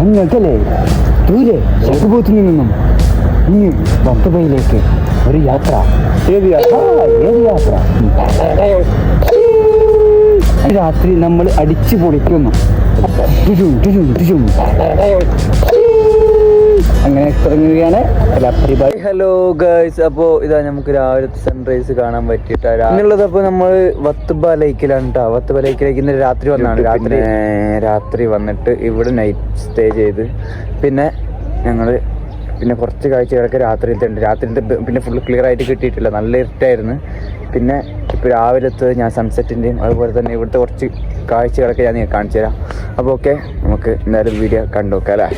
അങ്ങകലെ ദൂരെ ചെറുപോത്തിൽ നിന്നും ഇനി വത്തുബയിലേക്ക് ഒരു യാത്ര. ഏത് യാത്ര? രാത്രി നമ്മൾ അടിച്ചു പൊളിക്കുന്നു. അങ്ങനെ തുടങ്ങുകയാണ് പരിപാടി. ഹലോ ഗൈസ്, അപ്പോൾ ഇതാ നമുക്ക് രാവിലത്തെ സൺറൈസ് കാണാൻ പറ്റിയിട്ടുള്ളത്. അപ്പോൾ നമ്മൾ വത്തുബ ലൈക്കിലാണ് കേട്ടോ. വത്തുബ ലൈക്കിലേക്ക് ഇന്നലെ രാത്രി വന്നാണ്. രാത്രി വന്നിട്ട് ഇവിടെ നൈറ്റ് സ്റ്റേ ചെയ്ത് പിന്നെ ഞങ്ങൾ പിന്നെ കുറച്ച് കാഴ്ചകളൊക്കെ രാത്രിയിലത്തെ പിന്നെ ഫുൾ ക്ലിയർ ആയിട്ട് കിട്ടിയിട്ടില്ല, നല്ല ഇരുട്ടായിരുന്നു. പിന്നെ ഇപ്പോൾ രാവിലത്തെ ഞാൻ സൺസെറ്റിൻ്റെയും അതുപോലെ തന്നെ ഇവിടുത്തെ കുറച്ച് കാഴ്ചകളൊക്കെ ഞാൻ നിങ്ങൾക്ക് കാണിച്ചു തരാം. അപ്പോൾ ഓക്കെ, നമുക്ക് എന്തായാലും വീഡിയോ കണ്ടു നോക്കാം അല്ലേ.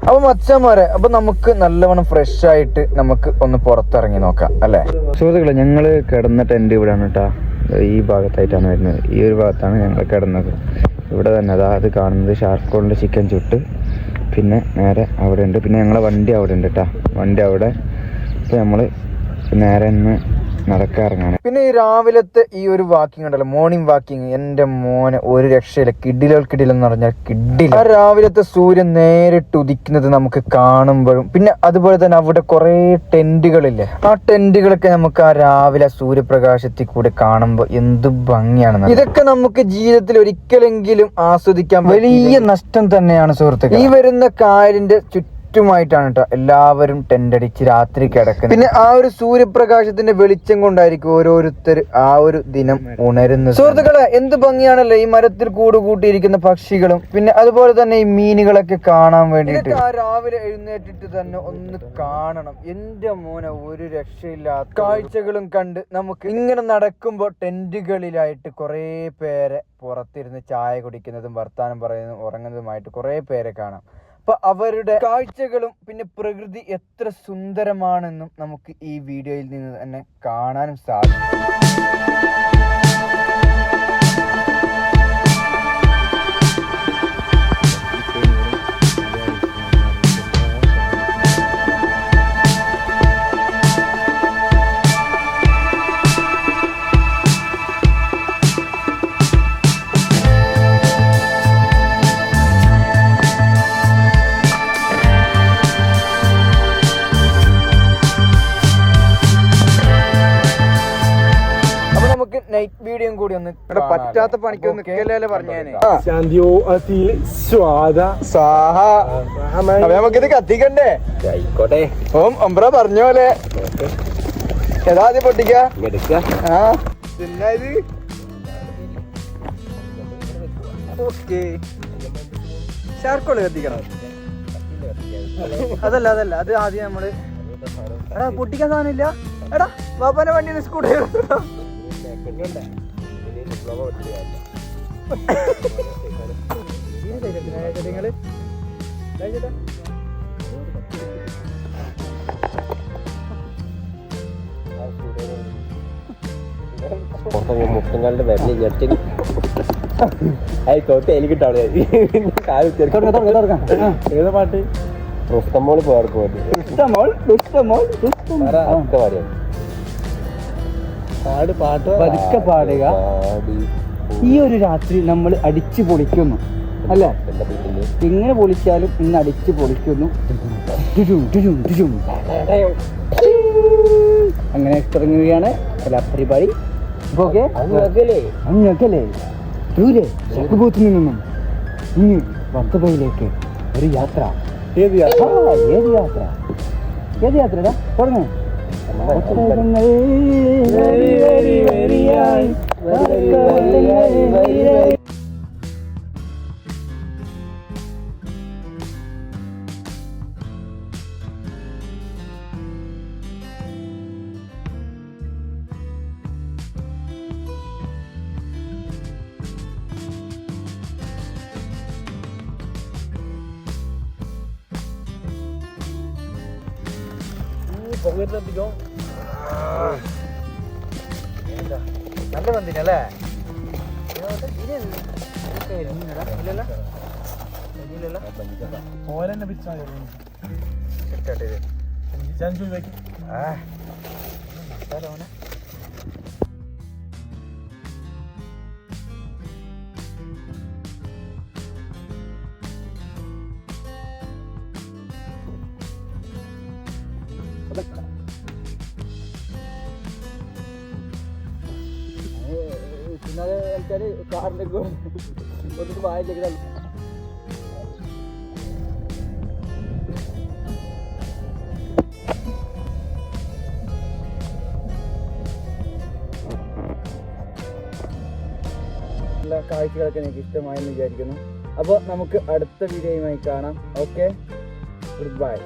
അപ്പോൾ മച്ചാന്മാരെ, അപ്പോൾ നമുക്ക് നല്ലവണ്ണം ഫ്രഷ് ആയിട്ട് നമുക്ക് ഒന്ന് പുറത്തിറങ്ങി നോക്കാം അല്ലേ. സുഹൃത്തുക്കളെ, ഞങ്ങൾ കിടന്ന ടെൻറ്റ് ഇവിടെയാണ് കേട്ടോ. ഈ ഭാഗത്തായിട്ടാണ് വരുന്നത്. ഈ ഒരു ഭാഗത്താണ് ഞങ്ങൾ കിടന്നത്. ഇവിടെ തന്നെ അത് കാണുന്നത് ഷാർക്കോളിൻ്റെ ചിക്കൻ ചുട്ട്. പിന്നെ നേരെ അവിടെ ഉണ്ട്. പിന്നെ ഞങ്ങളെ വണ്ടി അവിടെ ഉണ്ട് കേട്ടോ. വണ്ടി അവിടെ. ഇപ്പോൾ നമ്മൾ നേരെ ഒന്ന് നടക്കാറങ്ങാണ്. പിന്നെ ഈ രാവിലത്തെ ഈ ഒരു വാക്കിംഗ് ഉണ്ടല്ലോ, മോർണിംഗ് വാക്കിംഗ്, എൻ്റെ മോനെ ഒരു രക്ഷയില്ല. കിഡിലെന്ന് പറഞ്ഞാൽ കിഡിൽ. ആ രാവിലത്തെ സൂര്യൻ നേരിട്ട് ഉദിക്കുന്നത് നമുക്ക് കാണുമ്പോഴും പിന്നെ അതുപോലെ തന്നെ അവിടെ കുറേ ടെന്റുകളില്ലേ, ആ ടെന്റുകളൊക്കെ നമുക്ക് ആ രാവിലെ സൂര്യപ്രകാശത്തിൽ കൂടെ കാണുമ്പോൾ എന്ത് ഭംഗിയാണ്. ഇതൊക്കെ നമുക്ക് ജീവിതത്തിൽ ഒരിക്കലെങ്കിലും ആസ്വദിക്കാൻ വലിയ നഷ്ടം തന്നെയാണ് സുഹൃത്തുക്കൾ. ഈ വരുന്ന കായലിന്റെ ചുറ്റുമായിട്ടാണ് കേട്ടോ എല്ലാവരും ടെന്റ് അടിച്ച് രാത്രി കിടക്കുന്നത്. പിന്നെ ആ ഒരു സൂര്യപ്രകാശത്തിന്റെ വെളിച്ചം കൊണ്ടായിരിക്കും ഓരോരുത്തർ ആ ഒരു ദിനം ഉണരുന്നത്. സുഹൃത്തുക്കളെ, എന്ത് ഭംഗിയാണല്ലോ ഈ മരത്തിൽ കൂടുകൂട്ടിയിരിക്കുന്ന പക്ഷികളും പിന്നെ അതുപോലെ തന്നെ ഈ മീനുകളൊക്കെ കാണാൻ വേണ്ടിയിട്ട്. ആ രാവിലെ എഴുന്നേറ്റിട്ട് തന്നെ ഒന്ന് കാണണം. എന്റെ മോനെ ഒരു രക്ഷയില്ലാത്ത കാഴ്ചകളും കണ്ട് നമുക്ക് ഇങ്ങനെ നടക്കുമ്പോൾ ടെന്റുകളിലായിട്ട് കുറേ പേരെ പുറത്തിരുന്ന് ചായ കുടിക്കുന്നതും വർത്താനം പറയുന്നതും ഉറങ്ങുന്നതുമായിട്ട് കുറേ പേരെ കാണാം. അപ്പൊ അവരുടെ കാഴ്ചകളും പിന്നെ പ്രകൃതി എത്ര സുന്ദരമാണെന്നും നമുക്ക് ഈ വീഡിയോയിൽ നിന്ന് തന്നെ കാണാനും സാധിക്കും. നൈറ്റ് വീഡിയോ കൂടി ഒന്ന് പറ്റാത്ത പണിക്കൊന്ന് നമുക്കിത് കത്തിക്കണ്ടേ. ആയിക്കോട്ടെ. ഓം അമ്പ്ര പറഞ്ഞ പോലെ ഏതാ ആദ്യം പൊട്ടിക്ക. ഷാർക്കോള് കത്തിക്കണം. അതല്ല അത് ആദ്യം നമ്മള് എടാ പൊട്ടിക്കാൻ സാധനമില്ല. എടാ ബാപ്പാന്റെ വണ്ടി സ്കൂട്ടർ മുട്ടങ്ങളുടെ വരല് ജസ്റ്റ് ആയിക്കോട്ടെ. എനിക്കിട്ടാണ് ഏത് പാട്ട്? റുസ്തമോൾ പേർക്ക് പാട്ട് പതുക്കെ പാടുക. ഈ ഒരു രാത്രി നമ്മൾ അടിച്ചു പൊളിക്കുന്നു അല്ലേ. എങ്ങനെ പൊളിച്ചാലും ഇന്ന് അടിച്ചു പൊളിക്കുന്നു. അങ്ങനെ തുടങ്ങുകയാണ് കലാപരിപാടി. അങ്ങകലെ ദൂരെ ചെറുപോത്തിൽ നിന്നും ഇനി വത്തുബയിലേക്ക് ഒരു യാത്ര. ഏത് യാത്രടാ തുടങ്ങ. നല്ല വന്നിട്ടല്ലേ. വെച്ചാൽ കാറിൻ്റെ ഒന്നിട്ട് വായിലേക്ക് കാഴ്ചകളൊക്കെ എനിക്ക് ഇഷ്ടമായെന്ന് വിചാരിക്കുന്നു. അപ്പോൾ നമുക്ക് അടുത്ത വീഡിയോയുമായി കാണാം. Okay, good bye.